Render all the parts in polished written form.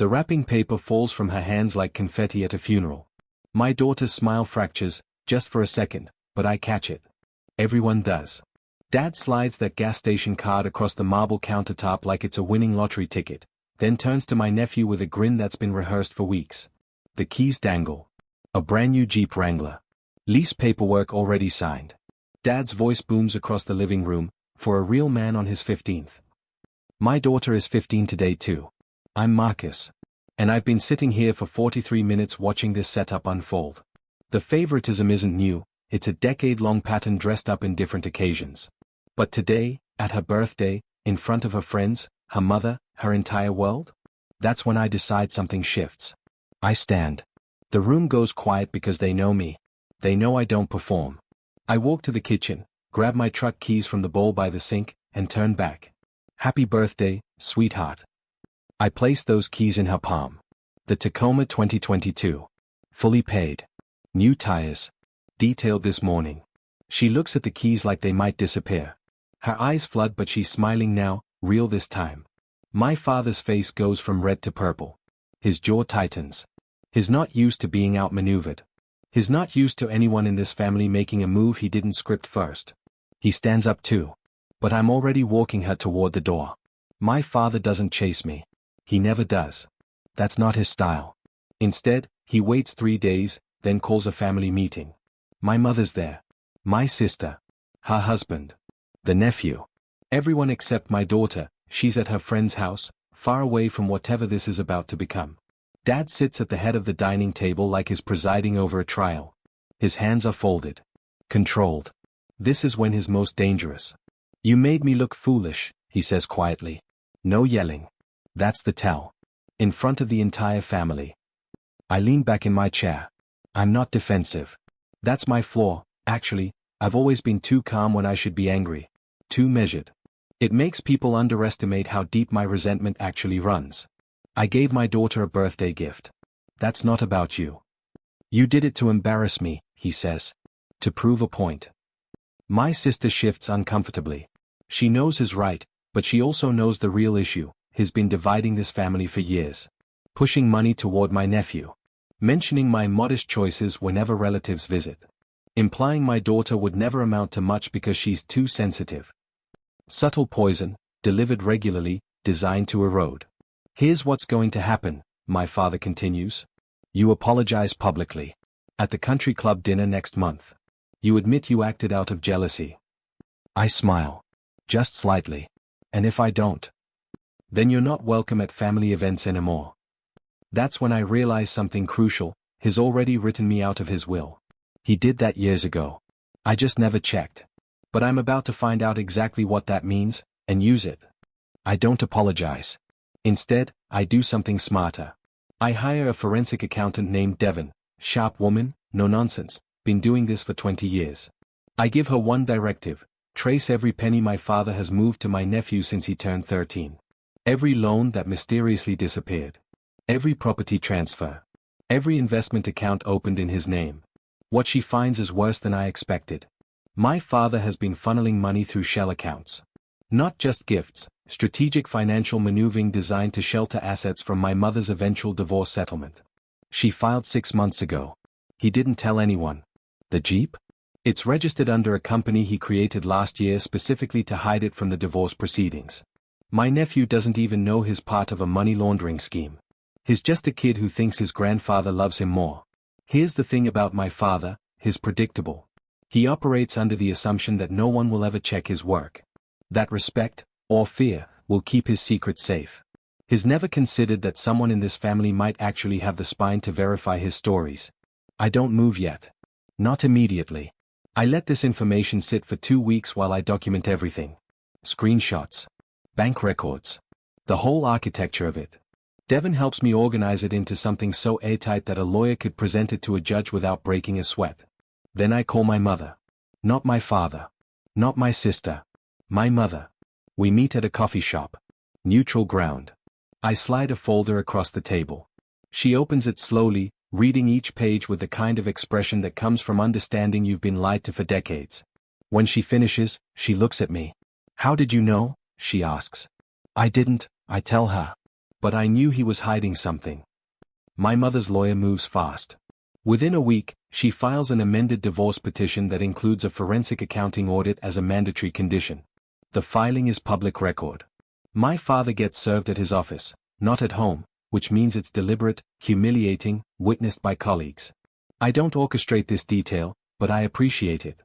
The wrapping paper falls from her hands like confetti at a funeral. My daughter's smile fractures, just for a second, but I catch it. Everyone does. Dad slides that gas station card across the marble countertop like it's a winning lottery ticket, then turns to my nephew with a grin that's been rehearsed for weeks. The keys dangle. A brand new Jeep Wrangler. Lease paperwork already signed. Dad's voice booms across the living room, for a real man on his 15th. My daughter is 15 today too. I'm Marcus. And I've been sitting here for 43 minutes watching this setup unfold. The favoritism isn't new, it's a decade-long pattern dressed up in different occasions. But today, at her birthday, in front of her friends, her mother, her entire world? That's when I decide something shifts. I stand. The room goes quiet because they know me. They know I don't perform. I walk to the kitchen, grab my truck keys from the bowl by the sink, and turn back. Happy birthday, sweetheart. I place those keys in her palm. The Tacoma 2022. Fully paid. New tires. Detailed this morning. She looks at the keys like they might disappear. Her eyes flood, but she's smiling now, real this time. My father's face goes from red to purple. His jaw tightens. He's not used to being outmaneuvered. He's not used to anyone in this family making a move he didn't script first. He stands up too. But I'm already walking her toward the door. My father doesn't chase me. He never does. That's not his style. Instead, he waits 3 days, then calls a family meeting. My mother's there. My sister. Her husband. The nephew. Everyone except my daughter. She's at her friend's house, far away from whatever this is about to become. Dad sits at the head of the dining table like he's presiding over a trial. His hands are folded. Controlled. This is when he's most dangerous. You made me look foolish, he says quietly. No yelling. That's the tell. In front of the entire family. I lean back in my chair. I'm not defensive. That's my flaw, actually. I've always been too calm when I should be angry. Too measured. It makes people underestimate how deep my resentment actually runs. I gave my daughter a birthday gift. That's not about you. You did it to embarrass me, he says. To prove a point. My sister shifts uncomfortably. She knows he's right, but she also knows the real issue. He's been dividing this family for years. Pushing money toward my nephew. Mentioning my modest choices whenever relatives visit. Implying my daughter would never amount to much because she's too sensitive. Subtle poison, delivered regularly, designed to erode. Here's what's going to happen, my father continues. You apologize publicly. At the country club dinner next month. You admit you acted out of jealousy. I smile. Just slightly. And if I don't? Then you're not welcome at family events anymore. That's when I realize something crucial. He's already written me out of his will. He did that years ago. I just never checked. But I'm about to find out exactly what that means, and use it. I don't apologize. Instead, I do something smarter. I hire a forensic accountant named Devon, sharp woman, no nonsense, been doing this for 20 years. I give her one directive, trace every penny my father has moved to my nephew since he turned 13. Every loan that mysteriously disappeared. Every property transfer. Every investment account opened in his name. What she finds is worse than I expected. My father has been funneling money through shell accounts. Not just gifts, strategic financial maneuvering designed to shelter assets from my mother's eventual divorce settlement. She filed 6 months ago. He didn't tell anyone. The Jeep? It's registered under a company he created last year specifically to hide it from the divorce proceedings. My nephew doesn't even know he's part of a money laundering scheme. He's just a kid who thinks his grandfather loves him more. Here's the thing about my father, he's predictable. He operates under the assumption that no one will ever check his work. That respect, or fear, will keep his secret safe. He's never considered that someone in this family might actually have the spine to verify his stories. I don't move yet. Not immediately. I let this information sit for 2 weeks while I document everything. Screenshots. Bank records. The whole architecture of it. Devon helps me organize it into something so airtight that a lawyer could present it to a judge without breaking a sweat. Then I call my mother. Not my father. Not my sister. My mother. We meet at a coffee shop. Neutral ground. I slide a folder across the table. She opens it slowly, reading each page with the kind of expression that comes from understanding you've been lied to for decades. When she finishes, she looks at me. How did you know? She asks. I didn't, I tell her. But I knew he was hiding something. My mother's lawyer moves fast. Within a week, she files an amended divorce petition that includes a forensic accounting audit as a mandatory condition. The filing is public record. My father gets served at his office, not at home, which means it's deliberate, humiliating, witnessed by colleagues. I don't orchestrate this detail, but I appreciate it.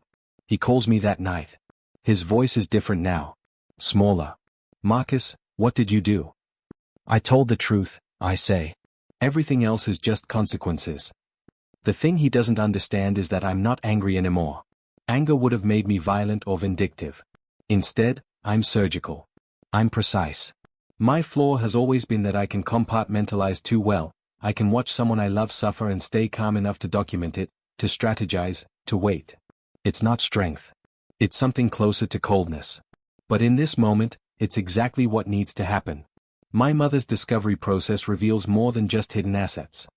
He calls me that night. His voice is different now. Smaller. Marcus, what did you do? I told the truth, I say. Everything else is just consequences. The thing he doesn't understand is that I'm not angry anymore. Anger would have made me violent or vindictive. Instead, I'm surgical. I'm precise. My flaw has always been that I can compartmentalize too well. I can watch someone I love suffer and stay calm enough to document it, to strategize, to wait. It's not strength. It's something closer to coldness. But in this moment, it's exactly what needs to happen. My mother's discovery process reveals more than just hidden assets.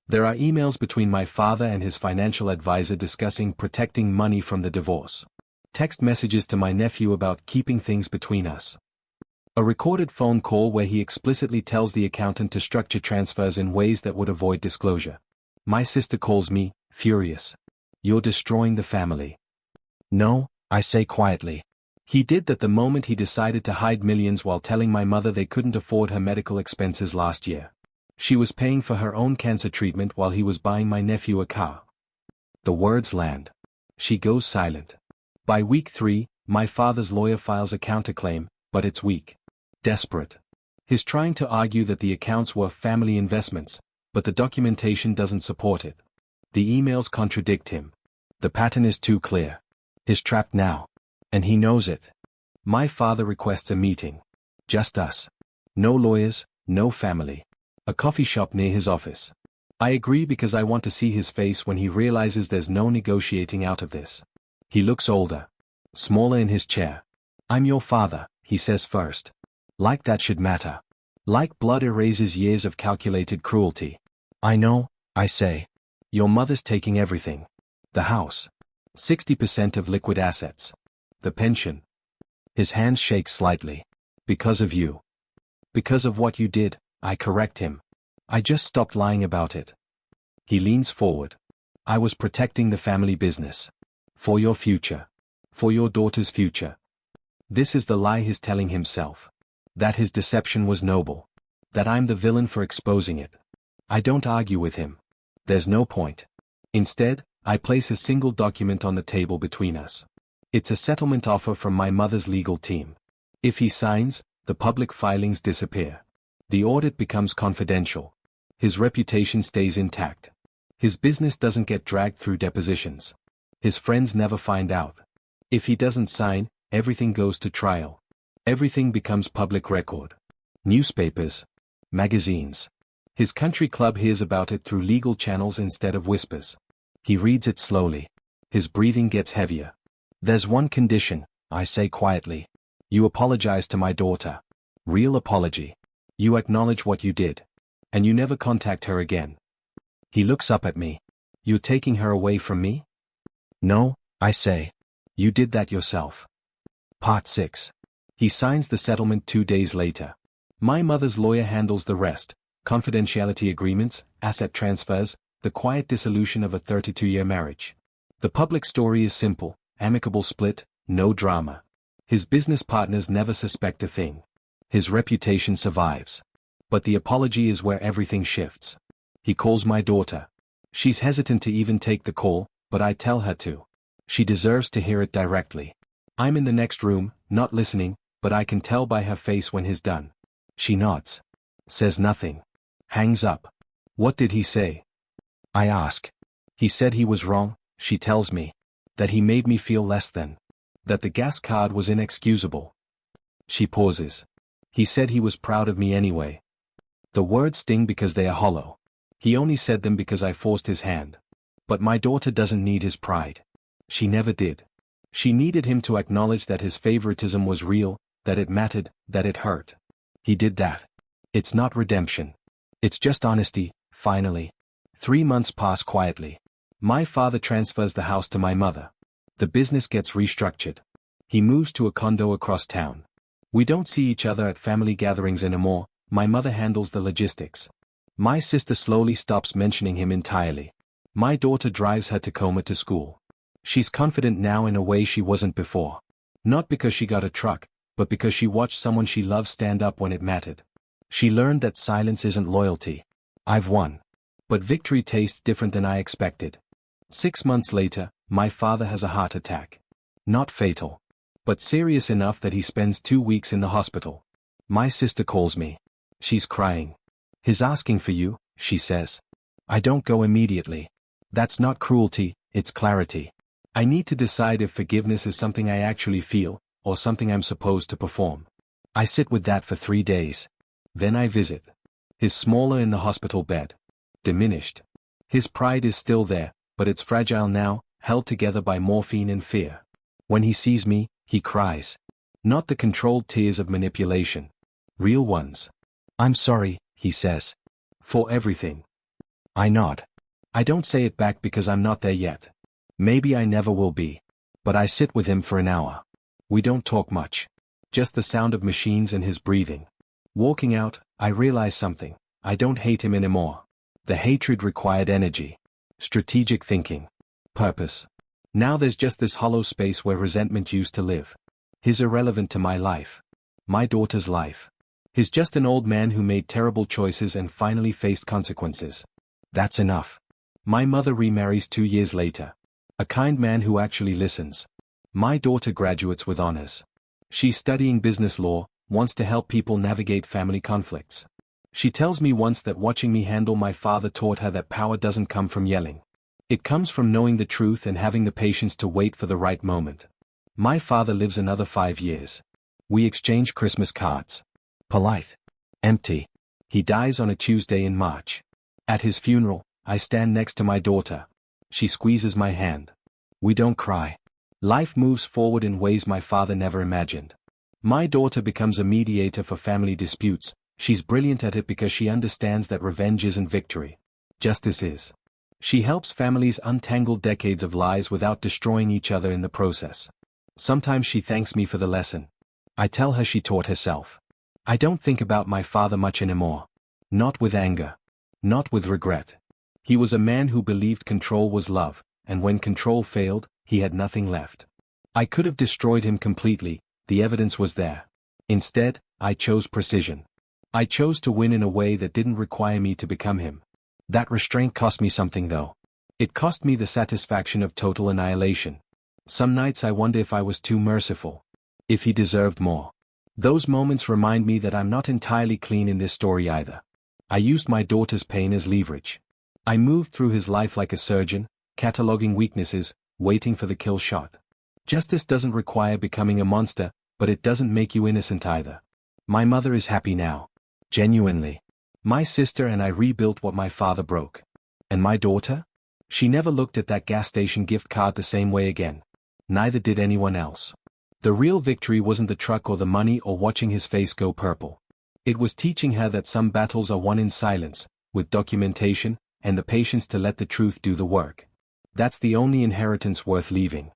There are emails between my father and his financial advisor discussing protecting money from the divorce. Text messages to my nephew about keeping things between us. A recorded phone call where he explicitly tells the accountant to structure transfers in ways that would avoid disclosure. My sister calls me, furious. You're destroying the family. No, I say quietly. He did that the moment he decided to hide millions while telling my mother they couldn't afford her medical expenses last year. She was paying for her own cancer treatment while he was buying my nephew a car. The words land. She goes silent. By week 3, my father's lawyer files a counterclaim, but it's weak. Desperate. He's trying to argue that the accounts were family investments, but the documentation doesn't support it. The emails contradict him. The pattern is too clear. He's trapped now. And he knows it. My father requests a meeting. Just us. No lawyers, no family. A coffee shop near his office. I agree because I want to see his face when he realizes there's no negotiating out of this. He looks older. Smaller in his chair. I'm your father, he says first. Like that should matter. Like blood erases years of calculated cruelty. I know, I say. Your mother's taking everything. The house. 60% of liquid assets. The pension. His hands shake slightly. Because of you. Because of what you did, I correct him. I just stopped lying about it. He leans forward. I was protecting the family business. For your future. For your daughter's future. This is the lie he's telling himself. That his deception was noble. That I'm the villain for exposing it. I don't argue with him. There's no point. Instead, I place a single document on the table between us. It's a settlement offer from my mother's legal team. If he signs, the public filings disappear. The audit becomes confidential. His reputation stays intact. His business doesn't get dragged through depositions. His friends never find out. If he doesn't sign, everything goes to trial. Everything becomes public record. Newspapers. Magazines. His country club hears about it through legal channels instead of whispers. He reads it slowly. His breathing gets heavier. There's one condition, I say quietly. You apologize to my daughter. Real apology. You acknowledge what you did. And you never contact her again. He looks up at me. You're taking her away from me? No, I say. You did that yourself. Part 6. He signs the settlement 2 days later. My mother's lawyer handles the rest. Confidentiality agreements, asset transfers, the quiet dissolution of a 32-year marriage. The public story is simple, amicable split, no drama. His business partners never suspect a thing. His reputation survives. But the apology is where everything shifts. He calls my daughter. She's hesitant to even take the call, but I tell her to. She deserves to hear it directly. I'm in the next room, not listening, but I can tell by her face when he's done. She nods. Says nothing. Hangs up. What did he say? I ask. He said he was wrong, she tells me. That he made me feel less than. That the gas card was inexcusable. She pauses. He said he was proud of me anyway. The words sting because they are hollow. He only said them because I forced his hand. But my daughter doesn't need his pride. She never did. She needed him to acknowledge that his favoritism was real, that it mattered, that it hurt. He did that. It's not redemption. It's just honesty, finally. 3 months pass quietly. My father transfers the house to my mother. The business gets restructured. He moves to a condo across town. We don't see each other at family gatherings anymore, My mother handles the logistics. My sister slowly stops mentioning him entirely. My daughter drives her Tacoma to school. She's confident now in a way she wasn't before. Not because she got a truck, but because she watched someone she loves stand up when it mattered. She learned that silence isn't loyalty. I've won. But victory tastes different than I expected. 6 months later, my father has a heart attack. Not fatal, but serious enough that he spends 2 weeks in the hospital. My sister calls me. She's crying. He's asking for you, she says. I don't go immediately. That's not cruelty, it's clarity. I need to decide if forgiveness is something I actually feel, or something I'm supposed to perform. I sit with that for 3 days. Then I visit. He's smaller in the hospital bed. Diminished. His pride is still there, but it's fragile now, held together by morphine and fear. When he sees me, he cries. Not the controlled tears of manipulation. Real ones. I'm sorry, he says. For everything. I nod. I don't say it back because I'm not there yet. Maybe I never will be. But I sit with him for an hour. We don't talk much. Just the sound of machines and his breathing. Walking out, I realize something. I don't hate him anymore. The hatred required energy. Strategic thinking. Purpose. Now there's just this hollow space where resentment used to live. He's irrelevant to my life. My daughter's life. He's just an old man who made terrible choices and finally faced consequences. That's enough. My mother remarries 2 years later. A kind man who actually listens. My daughter graduates with honors. She's studying business law, wants to help people navigate family conflicts. She tells me once that watching me handle my father taught her that power doesn't come from yelling. It comes from knowing the truth and having the patience to wait for the right moment. My father lives another 5 years. We exchange Christmas cards. Polite. Empty. He dies on a Tuesday in March. At his funeral, I stand next to my daughter. She squeezes my hand. We don't cry. Life moves forward in ways my father never imagined. My daughter becomes a mediator for family disputes. She's brilliant at it because she understands that revenge isn't victory. Justice is. She helps families untangle decades of lies without destroying each other in the process. Sometimes she thanks me for the lesson. I tell her she taught herself. I don't think about my father much anymore. Not with anger. Not with regret. He was a man who believed control was love, and when control failed, he had nothing left. I could have destroyed him completely, the evidence was there. Instead, I chose precision. I chose to win in a way that didn't require me to become him. That restraint cost me something though. It cost me the satisfaction of total annihilation. Some nights I wonder if I was too merciful. If he deserved more. Those moments remind me that I'm not entirely clean in this story either. I used my daughter's pain as leverage. I moved through his life like a surgeon, cataloging weaknesses, waiting for the kill shot. Justice doesn't require becoming a monster, but it doesn't make you innocent either. My mother is happy now. Genuinely. My sister and I rebuilt what my father broke. And my daughter? She never looked at that gas station gift card the same way again. Neither did anyone else. The real victory wasn't the truck or the money or watching his face go purple. It was teaching her that some battles are won in silence, with documentation, and the patience to let the truth do the work. That's the only inheritance worth leaving.